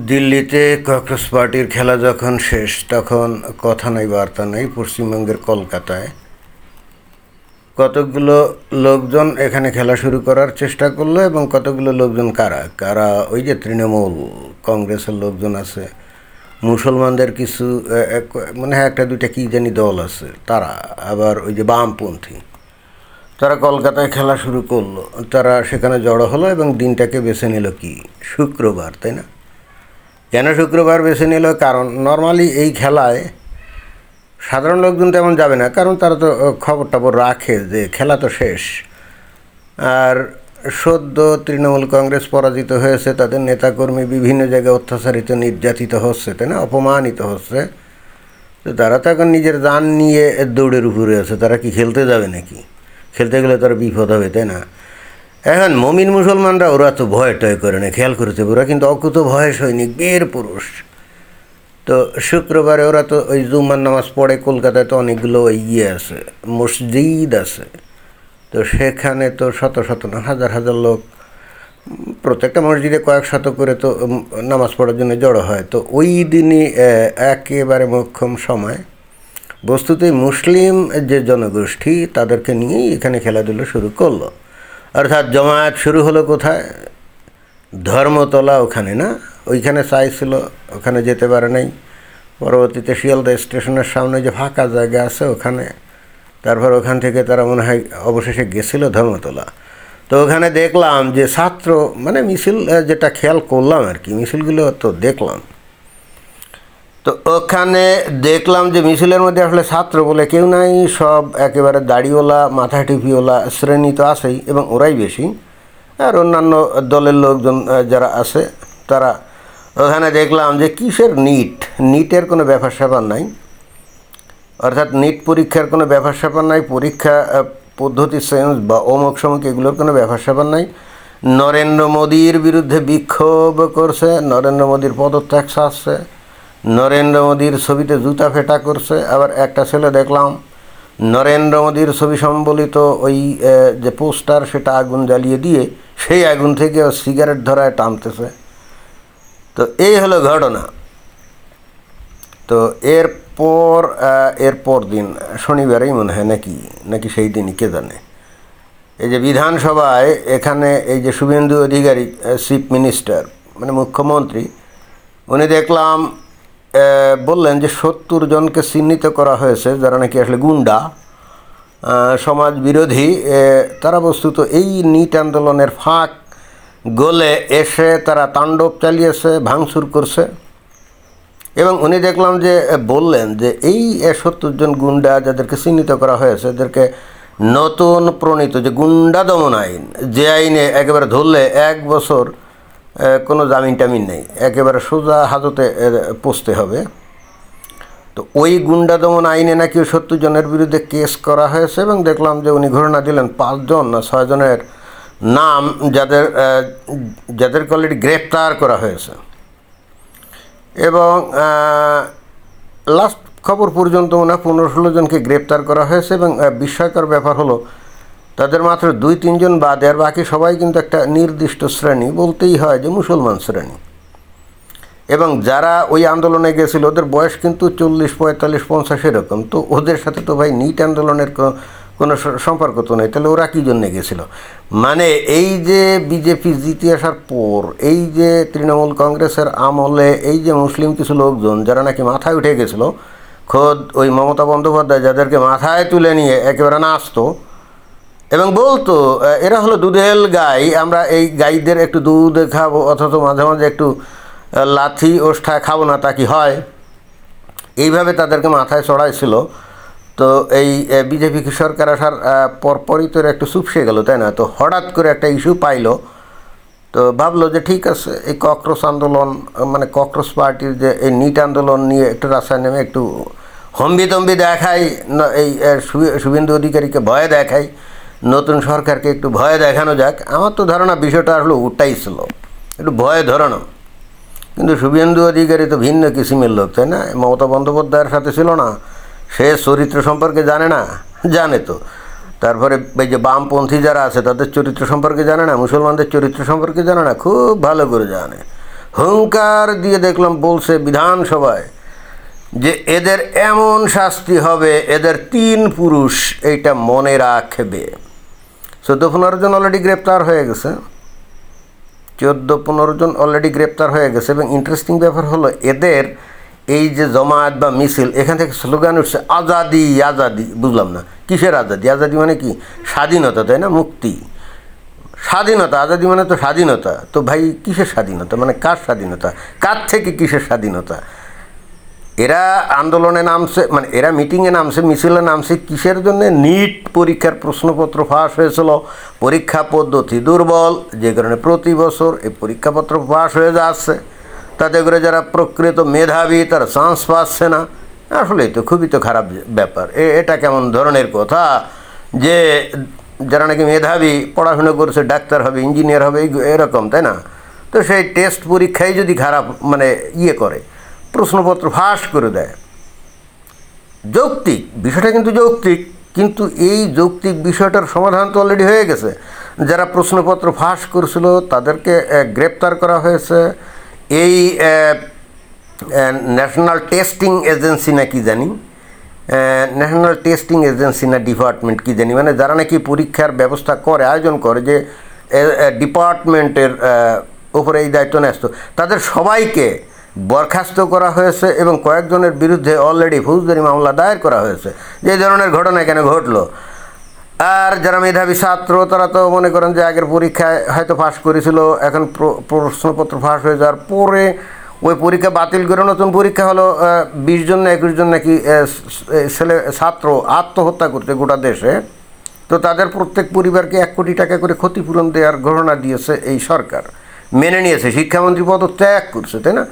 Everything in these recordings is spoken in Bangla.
দিল্লিতে কংগ্রেস পার্টির খেলা যখন শেষ তখন কথা নাই বার্তা নাই। পশ্চিমবঙ্গের কলকাতায় কতকগুলো লোকজন এখানে খেলা শুরু করার চেষ্টা করলো এবং কতগুলো লোকজন কারা কারা ওই যে তৃণমূল কংগ্রেসের লোকজন আছে, মুসলমানদের কিছু মনে হয় একটা দুইটা কী জানি দল আছে, তারা আবার ওই যে বামপন্থী, তারা কলকাতায় খেলা শুরু করলো। তারা সেখানে জড়ো হলো এবং দিনটাকে বেছে নিল কি শুক্রবার, তাই না? কেন শুক্রবার বেছে নিল? কারণ নর্মালি এই খেলায় সাধারণ লোকজন তেমন যাবে না, কারণ তারা তো খবর টবর রাখে যে খেলা তো শেষ। আর সদ্য তৃণমূল কংগ্রেস পরাজিত হয়েছে, তাদের নেতাকর্মী বিভিন্ন জায়গায় অত্যাচারিত নির্যাতিত হচ্ছে, তাই না, অপমানিত হচ্ছে। তো তারা তো এখন নিজের জান নিয়ে দৌড়ের উপরে আছে, তারা কি খেলতে যাবে নাকি? খেলতে গেলে তারা বিপদ হবে, তাই না? এখন মমিন মুসলমানরা ওরা তো ভয় টয় করে না, খেয়াল করেছে, ওরা কিন্তু অকুত ভয় সৈনিক, বীর পুরুষ। তো শুক্রবারে ওরা তো ওই জুম্মার নামাজ পড়ে, কলকাতায় তো অনেকগুলো ইয়ে আছে, মসজিদ আছে। তো সেখানে তো শত শত না হাজার হাজার লোক, প্রত্যেকটা মসজিদে কয়েক শত করে তো নামাজ পড়ার জন্য জড়ো হয়। তো ওই দিনই একেবারে মোক্ষম সময়, বস্তুতই মুসলিম যে জনগোষ্ঠী তাদেরকে নিয়েই এখানে খেলাধুলো শুরু করলো। অর্থাৎ জমায়েত শুরু হলো কোথায়? ধর্মতলা, ওখানে না, ওইখানে চাইছিল, ওখানে যেতে পারে নাই। পরবর্তীতে শিয়ালদা স্টেশনের সামনে যে ফাঁকা জায়গা আছে ওখানে, তারপর ওখান থেকে তারা মনে হয় অবশেষে গেছিলো ধর্মতলা। তো ওখানে দেখলাম যে ছাত্র মানে মিছিল, যেটা খেয়াল করলাম আর কি, মিছিলগুলো তো দেখলাম। তো ওখানে দেখলাম যে মিছিলের মধ্যে আসলে ছাত্র বলে কেউ নাই, সব একেবারে দাড়িওয়ালা মাথা টিপিওয়ালা শ্রেণী তো আছেই, এবং ওরাই বেশি। আর অন্যান্য দলের লোকজন যারা আছে তারা। ওখানে দেখলাম যে কিসের নিটের কোনো ব্যাপার স্যাপার নাই, অর্থাৎ নিট পরীক্ষার কোনো ব্যাপার স্যাপার নাই, পরীক্ষা পদ্ধতি চেঞ্জ বা অমুক সমুক এগুলোর কোনো ব্যাপার স্যাপার নাই। নরেন্দ্র মোদীর বিরুদ্ধে বিক্ষোভ করছে, নরেন্দ্র মোদীর পদত্যাগ চাচ্ছে, নরেন্দ্র মোদীর ছবিতে জুতা ফেটা করছে। আবার একটা ছেলে দেখলাম নরেন্দ্র মোদীর ছবি সম্বলিত ওই যে পোস্টার, সেটা আগুন জ্বালিয়ে দিয়ে সেই আগুন থেকে সিগারেট ধরায় টানতেছে। তো এই হলো ঘটনা। তো এরপর দিন শনিবারেই মনে হয় নাকি সেই দিনই, কে জানে, এই যে বিধানসভায় এখানে এই যে শুভেন্দু অধিকারী চিফ মিনিস্টার মানে মুখ্যমন্ত্রী, উনি দেখলাম বললেন যে 70 জনকে চিহ্নিত করা হয়েছে যারা নাকি আসলে গুন্ডা, সমাজ বিরোধী। তারা বস্তুত এই নিট আন্দোলনের ফাঁক গলে এসে তারা তাণ্ডব চালিয়েছে, ভাঙচুর করছে। এবং উনি দেখলাম যে বললেন যে এই 70 জন গুন্ডা যাদেরকে চিহ্নিত করা হয়েছে, এদেরকে নতুন প্রণীত যে গুন্ডা দমন আইন, যে আইনে একেবারে ধরলে 1 বছর কোনো জামিন টামিন নেই, একেবারে সোজা হাজতে পৌঁছতে হবে। তো ওই গুন্ডা দমন আইনে নাকি 70 জনের বিরুদ্ধে কেস করা হয়েছে। এবং দেখলাম যে উনি ঘোষণা দিলেন 5 জন না 6 জনের নাম যাদেরকে অলরেডি গ্রেপ্তার করা হয়েছে। এবং লাস্ট খবর পর্যন্ত মনে হয় 15-16 জনকে গ্রেপ্তার করা হয়েছে। এবং বিস্ময়কর ব্যাপার হলো তাদের মাত্র 2-3 জন বাদে আর বাকি সবাই কিন্তু একটা নির্দিষ্ট শ্রেণী, বলতেই হয় যে মুসলমান শ্রেণী। এবং যারা ওই আন্দোলনে গেছিল ওদের বয়স কিন্তু 40, 45, 50 এরকম। তো ওদের সাথে তো ভাই নিট আন্দোলনের কোনো সম্পর্ক তো নেই, তাহলে ওরা কী জন্যে গেছিল? মানে এই যে বিজেপি জিতে আসার পর, এই যে তৃণমূল কংগ্রেসের আমলে এই যে মুসলিম কিছু লোকজন যারা নাকি মাথায় উঠে গেছিলো, খোদ ওই মমতা বন্দ্যোপাধ্যায় যাদেরকে মাথায় তুলে নিয়ে একেবারে নাচতো এবং বলতো এরা হলো দুধেল গাই, আমরা এই গাইদের একটু দুধ খাবো, অথচ মাঝে মাঝে একটু লাথি ওষ্ঠা খাবো না, তা কি হয়? এইভাবে তাদেরকে মাথায় চড়াইছিল। তো এই বিজেপি সরকার আসার পরপরই তো একটু চুপসে গেল, তাই না? তো হঠাৎ করে একটা ইস্যু পাইলো, তো ভাবলো যে ঠিক আছে, এই ককরোচ আন্দোলন মানে ককরোচ পার্টির যে এই নিট আন্দোলন নিয়ে একটু রাস্তায় নেমে একটু হম্বিতম্বি দেখাই, এই শুভেন্দু অধিকারীকে ভয় দেখাই, নতুন সরকারকে একটু ভয় দেখানো যাক। আমার তো ধারণা বিষয়টা আসলে ওটাই ছিল, একটু ভয় ধরানো। কিন্তু শুভেন্দু অধিকারী তো ভিন্ন কিসিমের লোক, তাই না? মমতা বন্দ্যোপাধ্যায়ের সাথে ছিল না, সে চরিত্র সম্পর্কে জানে না, জানে তো। তারপরে এই যে বামপন্থী যারা আছে তাদের চরিত্র সম্পর্কে জানে না, মুসলমানদের চরিত্র সম্পর্কে জানে না, খুব ভালো করে জানে। হুঙ্কার দিয়ে দেখলাম বলছে বিধানসভায় যে এদের এমন শাস্তি হবে, এদের 3 পুরুষ এইটা মনে রাখবে। 14-15 জন অলরেডি গ্রেপ্তার হয়ে গেছে, 14-15 জন অলরেডি গ্রেপ্তার হয়ে গেছে। এবং ইন্টারেস্টিং ব্যাপার হলো এদের এই যে জমায়েত বা মিছিল, এখান থেকে স্লোগান উঠছে আজাদি আজাদি। বুঝলাম না কিসের আজাদি? আজাদি মানে কি? স্বাধীনতা, তাই না? মুক্তি, স্বাধীনতা। আজাদি মানে তো স্বাধীনতা। তো ভাই কিসের স্বাধীনতা? মানে কার স্বাধীনতা? কার থেকে কিসের স্বাধীনতা? এরা আন্দোলনে নামছে, মানে এরা মিটিংয়ে নামছে, মিছিলে নামছে কিসের জন্য? নিট পরীক্ষার প্রশ্নপত্র ফাঁস হয়েছিল, পরীক্ষা পদ্ধতি দুর্বল, যে কারণে প্রতি বছর এই পরীক্ষাপত্র ফাঁস হয়ে যাচ্ছে। তাতে করে যারা প্রকৃত মেধাবী তারা চান্স পাচ্ছে না। আসলেই তো খুবই তো খারাপ ব্যাপার। এটা কেমন ধরনের কথা যে যারা নাকি মেধাবী, পড়াশোনা করছে, ডাক্তার হবে, ইঞ্জিনিয়ার হবে, এরকম, তাই না? তো সেই টেস্ট পরীক্ষায় যদি খারাপ মানে করে, প্রশ্নপত্র ফাঁস করে দেয়। যৌক্তিক বিষয়টা, কিন্তু যৌক্তিক, কিন্তু এই যৌক্তিক বিষয়টার সমাধান তো অলরেডি হয়ে গেছে। যারা প্রশ্নপত্র ফাঁস করেছিল তাদেরকে গ্রেপ্তার করা হয়েছে। এই ন্যাশনাল টেস্টিং এজেন্সি না কি জানি, ন্যাশনাল টেস্টিং এজেন্সি না ডিপার্টমেন্ট কি জানি, মানে যারা নাকি পরীক্ষার ব্যবস্থা করে, আয়োজন করে, যে ডিপার্টমেন্টের উপরে এই দায়িত্ব ন্যস্ত, তাদের সবাইকে বরখাস্ত করা হয়েছে এবং কয়েকজনের বিরুদ্ধে অলরেডি ফৌজদারি মামলা দায়ের করা হয়েছে। যে ধরনের ঘটনা কেন ঘটলো। আর যারা মেধাবী ছাত্র তারা তো মনে করেন যে আগের পরীক্ষায় হয়তো পাশ করেছিল, এখন প্রশ্নপত্র ফাঁস হয়ে যাওয়ার পরে ওই পরীক্ষা বাতিল করে নতুন পরীক্ষা হলো। 20 জন না 21 জন নাকি ছাত্র আত্মহত্যা করছে গোটা দেশে। তো তাদের প্রত্যেক পরিবারকে 1 কোটি টাকা করে ক্ষতিপূরণ দেওয়ার ঘোষণা দিয়েছে এই সরকার, মেনে নিয়েছে। শিক্ষামন্ত্রী পদত্যাগ করছে, তাই না?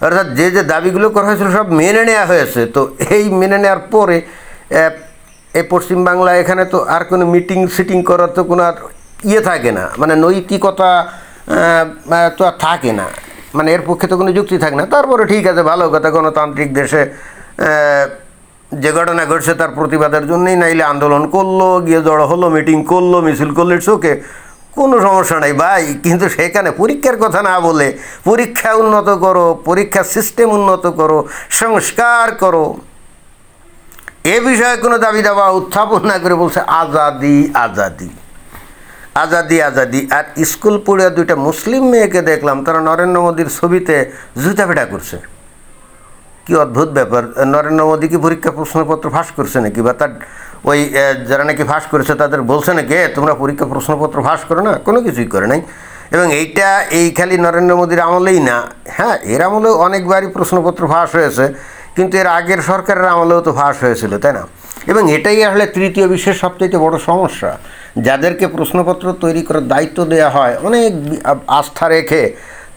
অর্থাৎ যে যে দাবিগুলো করা হয়েছিল সব মেনে নেওয়া হয়েছে। তো এই মেনে নেওয়ার পরে এই পশ্চিমবাংলায় এখানে তো আর কোনো মিটিং সিটিং করার তো কোনো আর থাকে না, মানে নৈতিকতা তো আর থাকে না, মানে এর পক্ষে তো কোনো যুক্তি থাকে না। তারপরে ঠিক আছে, ভালো কথা, গণতান্ত্রিক দেশে যে ঘটনা ঘটছে তার প্রতিবাদের জন্যই নাইলে আন্দোলন করলো, গিয়ে জড়ো হলো, মিটিং করলো, মিছিল করলে, চোখে কোনো সমস্যা নাই ভাই। কিন্তু সেখানে পরীক্ষার কথা না বলে পরীক্ষা উন্নত করো, পরীক্ষার সিস্টেম উন্নত করো, সংস্কার করো, এ বিষয়ে কোনো দাবি দাবা উত্থাপন না করে বলছে আজাদি আজাদি আজাদি আজাদি। আর স্কুল পড়ে 2টা মুসলিম মেয়েকে দেখলাম, তারা নরেন্দ্র মোদীর ছবিতে জুতা পেটা করছে। কি অদ্ভুত ব্যাপার! নরেন্দ্র মোদী কি পরীক্ষা প্রশ্নপত্র ফাঁস করছে নাকি? বা তার ওই যারা নাকি ফাঁস করেছে তাদের বলছে নাকি তোমরা পরীক্ষা প্রশ্নপত্র ফাঁস করো না? কোনো কিছুই করে নাই। এবং এইটা এই খালি নরেন্দ্র মোদীর আমলেই না, হ্যাঁ, এর আমলেও অনেকবারই প্রশ্নপত্র ফাঁস হয়েছে, কিন্তু এর আগের সরকারের আমলেও তো ফাঁস হয়েছিল, তাই না? এবং এটাই আসলে তৃতীয় বিশ্বের সবচেয়ে বড় সমস্যা। যাদেরকে প্রশ্নপত্র তৈরি করার দায়িত্ব দেওয়া হয় অনেক আস্থা রেখে,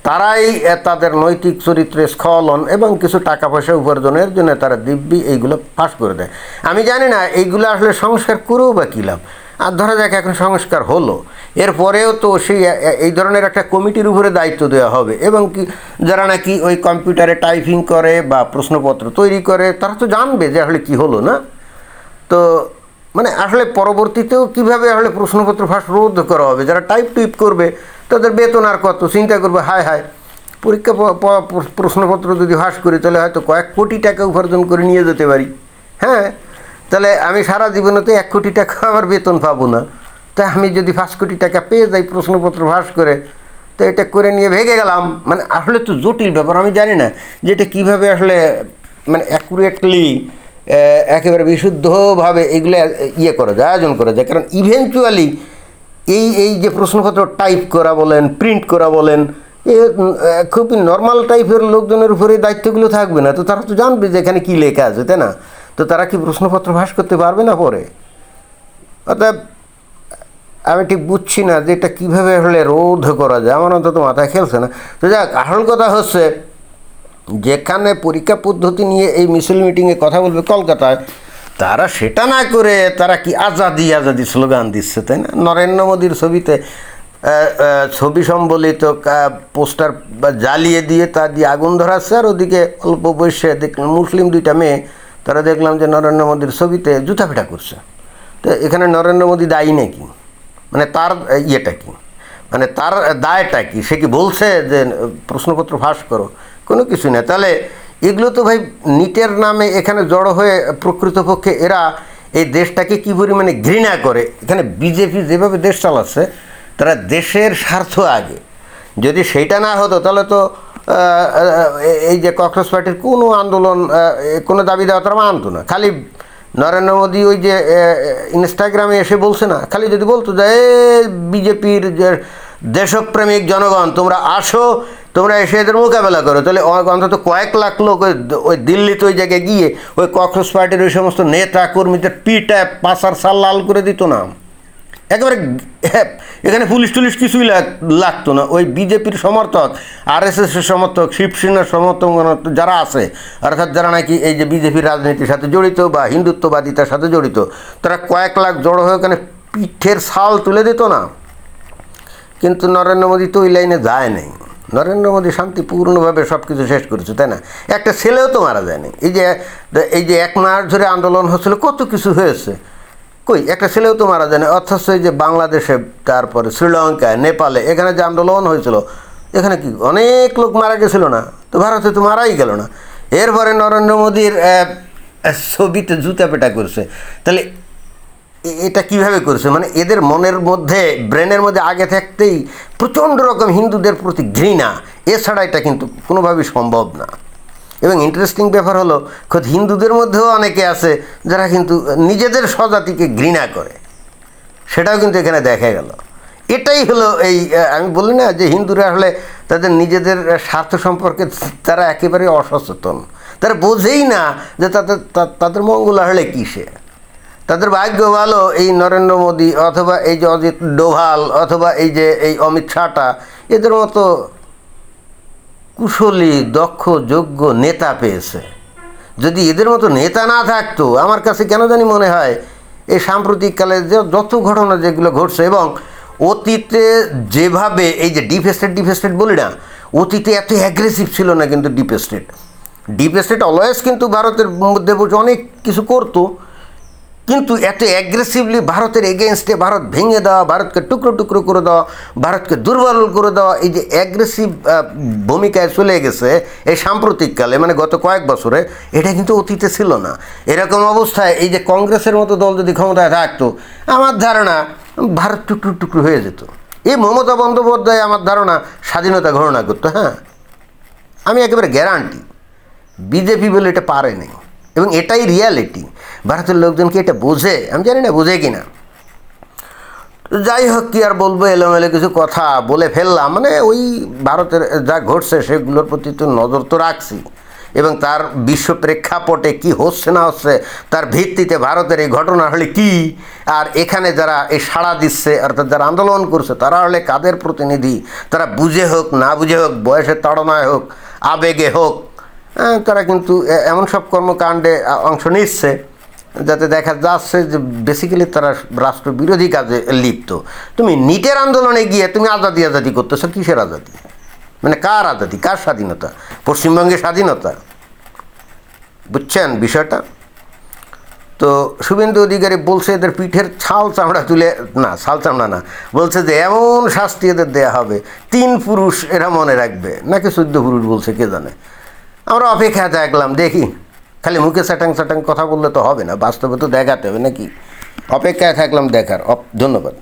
তারাই তাদের নৈতিক চরিত্রে স্খলন এবং কিছু টাকা পয়সা উপার্জনের জন্য তারা দিব্যি এইগুলো ফাঁস করে দেয়। আমি জানি না এইগুলো আসলে সংস্কার করেও বা কী লাভ। আর ধরা যাক এখন সংস্কার হলো, এরপরেও তো সেই এই ধরনের একটা কমিটির উপরে দায়িত্ব দেওয়া হবে। এবং কি যারা নাকি ওই কম্পিউটারে টাইপিং করে বা প্রশ্নপত্র তৈরি করে তারা তো জানবে যে আসলে কী হলো না। তো মানে আসলে পরবর্তীতেও কীভাবে আসলে প্রশ্নপত্র ফাঁস রোধ করা হবে? যারা টাইপ করবে তাদের বেতন আর কত, চিন্তা করবে হায় হায়, পরীক্ষা প্রশ্নপত্র যদি ফাঁস করি তাহলে হয়তো কয়েক কোটি টাকা উপার্জন করে নিয়ে যেতে পারি। হ্যাঁ, তাহলে আমি সারা জীবনেতে 1 কোটি টাকা আমার বেতন পাবো না। তা আমি যদি 5 কোটি টাকা পেয়ে যাই প্রশ্নপত্র ফাঁস করে, তো এটা করে নিয়ে ভেগে গেলাম। মানে আসলে তো জটিল ব্যাপার। আমি জানি না যে এটা কীভাবে আসলে মানে অ্যাকুরেটলি একেবারে বিশুদ্ধভাবে এগুলো করা যায়, আয়োজন করা যায়। কারণ ইভেনচুয়ালি এই যে প্রশ্নপত্র টাইপ করা বলেন, প্রিন্ট করা বলেন, খুবই নর্মাল টাইপের লোকজনের উপরে দায়িত্বগুলো থাকবে না। তো তারা তো জানবে যে এখানে কী লেখা আছে, তাই না? তো তারা কি প্রশ্নপত্র ফাঁস করতে পারবে না পরে? অর্থাৎ আমি ঠিক বুঝছি না যে এটা কীভাবে আসলে রোধ করা যায়, আমার অন্তত মাথায় খেলছে না। তো যাক, আসল কথা হচ্ছে যেখানে পরীক্ষা পদ্ধতি নিয়ে এই মিছিল মিটিংয়ে কথা বলবে কলকাতায়, তারা সেটা না করে তারা কি আজাদি আজাদি স্লোগান দিচ্ছে, তাই না? নরেন্দ্র মোদীর ছবিতে ছবি সম্বলিত পোস্টার জ্বালিয়ে দিয়ে তা দিয়ে আগুন ধরাচ্ছে। আর ওদিকে অল্প বয়সে দেখলাম মুসলিম 2টা মেয়ে, তারা দেখলাম যে নরেন্দ্র মোদীর ছবিতে জুতা পেটা করছে। তো এখানে নরেন্দ্র মোদী দায়ী নাকি? মানে তার ইয়েটা কি? মানে তার দায়টা কি? সে কি বলছে যে প্রশ্নপত্র ফাঁস করো? কোনো কিছু না। তাহলে এগুলো তো ভাই নিটের নামে এখানে জড়ো হয়ে প্রকৃতপক্ষে এরা এই দেশটাকে কী পরিমাণে ঘৃণা করে। এখানে বিজেপি যেভাবে দেশ চালাচ্ছে, তারা দেশের স্বার্থ আগে। যদি সেইটা না হতো তাহলে তো এই যে কংগ্রেস পার্টির কোনো আন্দোলন, কোনো দাবি দেওয়া তারা মানতো না। খালি নরেন্দ্র মোদী ওই যে ইনস্টাগ্রামে এসে বলছে না, খালি যদি বলতো যে বিজেপির যে দেশপ্রেমিক জনগণ তোমরা আসো, তোমরা এসে এদের মোকাবেলা করো, তাহলে অন্তত কয়েক লাখ লোক ওই দিল্লিতে ওই জায়গায় গিয়ে ওই কংগ্রেস পার্টির ওই সমস্ত নেতা কর্মীদের পিটায় পাশার সাল লাল করে দিত না একেবারে। এখানে পুলিশ টুলিশ কিছুই লাগতো না। ওই বিজেপির সমর্থক, আরএসএসের সমর্থক, শিবসেনার সমর্থক যারা আছে, অর্থাৎ যারা নাকি এই যে বিজেপির রাজনীতির সাথে জড়িত বা হিন্দুত্ববাদিতার সাথে জড়িত, তারা কয়েক লাখ জড়ো হয়ে ওখানে পিঠের ছাল তুলে দিত না। কিন্তু নরেন্দ্র মোদী তো ওই লাইনে যায় নাই। নরেন্দ্র মোদী শান্তিপূর্ণভাবে সব কিছু শেষ করেছে, তাই না? একটা ছেলেও তো মারা যায়নি। এই যে 1 মাস ধরে আন্দোলন হচ্ছিল, কত কিছু হয়েছে, কই একটা ছেলেও তো মারা যায়নি। অথচ এই যে বাংলাদেশে, তারপরে শ্রীলঙ্কায়, নেপালে, এখানে যে আন্দোলন হয়েছিল, এখানে কি অনেক লোক মারা গেছিল না? তো ভারতে তো মারাই গেল না। এরপরে নরেন্দ্র মোদীর ছবিতে জুতা পেটা করছে। তাহলে এটা কিভাবে করছে? মানে এদের মনের মধ্যে, ব্রেনের মধ্যে আগে থাকতেই প্রচণ্ড রকম হিন্দুদের প্রতি ঘৃণা। এছাড়া এটা কিন্তু কোনোভাবেই সম্ভব না। এবং ইন্টারেস্টিং ব্যাপার হলো, খোদ হিন্দুদের মধ্যেও অনেকে আছে যারা কিন্তু নিজেদের স্বজাতিকে ঘৃণা করে, সেটাও কিন্তু এখানে দেখা গেল। এটাই হলো এই, আমি বলি না যে হিন্দুরা হলে তাদের নিজেদের স্বার্থ সম্পর্কে তারা একেবারে অসচেতন। তারা বোঝেই না যে তাদের মঙ্গল হলে কিসে। তাদের ভাগ্য ভালো এই নরেন্দ্র মোদী অথবা এই যে অজিত ডোভাল অথবা এই যে এই অমিত শাহটা, এদের মতো কুশলী, দক্ষ, যোগ্য নেতা পেয়েছে। যদি এদের মতো নেতা না থাকতো, আমার কাছে কেন জানি মনে হয় এই সাম্প্রতিককালে যে যত ঘটনা যেগুলো ঘটছে, এবং অতীতে যেভাবে এই যে ডিপ স্টেট বলি না, অতীতে এত অ্যাগ্রেসিভ ছিল না কিন্তু ডিপ স্টেট অলওয়েজ কিন্তু ভারতের মধ্যে বসে অনেক কিছু করতো, কিন্তু এত অ্যাগ্রেসিভলি ভারতের এগেনস্টে ভারত ভেঙে দেওয়া, ভারতকে টুকরো টুকরো করে দেওয়া, ভারতকে দুর্বল করে দেওয়া, এই যে অ্যাগ্রেসিভ ভূমিকায় চলে গেছে এই সাম্প্রতিককালে, মানে গত কয়েক বছরে, এটা কিন্তু অতীতে ছিল না। এরকম অবস্থায় এই যে কংগ্রেসের মতো দল যদি ক্ষমতায় থাকতো, আমার ধারণা ভারত টুকরো টুকরো হয়ে যেত। এই মমতা বন্দ্যোপাধ্যায় আমার ধারণা স্বাধীনতা ঘোষণা করতো। হ্যাঁ, আমি একেবারে গ্যারান্টি। বিজেপি বলে এটা পারে নাই, এবং এটাই রিয়ালিটি। ভারতের লোকজন কি এটা বোঝে? আমি জানি না বোঝে কি না। যাই হোক, কি আর বলবো, এলোমেলো কিছু কথা বলে ফেললাম। মানে ওই ভারতের যা ঘটছে সেগুলোর প্রতি তো নজর তো রাখছি, এবং তার বিশ্ব প্রেক্ষাপটে কী হচ্ছে না হচ্ছে, তার ভিত্তিতে ভারতের এই ঘটনা হলে কি, আর এখানে যারা এই সাড়া দিচ্ছে অর্থাৎ যারা আন্দোলন করছে তারা হলে কাদের প্রতিনিধি, তারা বুঝে হোক না বুঝে হোক, বয়সের তাড়নায় হোক, আবেগে হোক, তারা কিন্তু এমন সব কর্মকাণ্ডে অংশ নিচ্ছে যাতে দেখা যাচ্ছে যে বেসিক্যালি তারা রাষ্ট্রবিরোধী কাজে লিপ্ত। তুমি নিটের আন্দোলনে গিয়ে তুমি আজাদি করতেছো, কিসের আজাদি? মানে কার আজাদি, কার স্বাধীনতা? পশ্চিমবঙ্গের স্বাধীনতা? বুঝছেন বিষয়টা? তো শুভেন্দু অধিকারী বলছে এদের পিঠের ছাল চামড়া তুলে, না ছাল চামড়া না, বলছে যে এমন শাস্তি এদের দেওয়া হবে 3 পুরুষ এরা মনে রাখবে, নাকি 14 পুরুষ বলছে কে জানে। আমরা অপেক্ষায় থাকলাম, দেখি। খালি মুখে স্যাটাং কথা বললে তো হবে না, বাস্তবে তো দেখাতে হবে নাকি। অপেক্ষায় থাকলাম দেখার। ধন্যবাদ।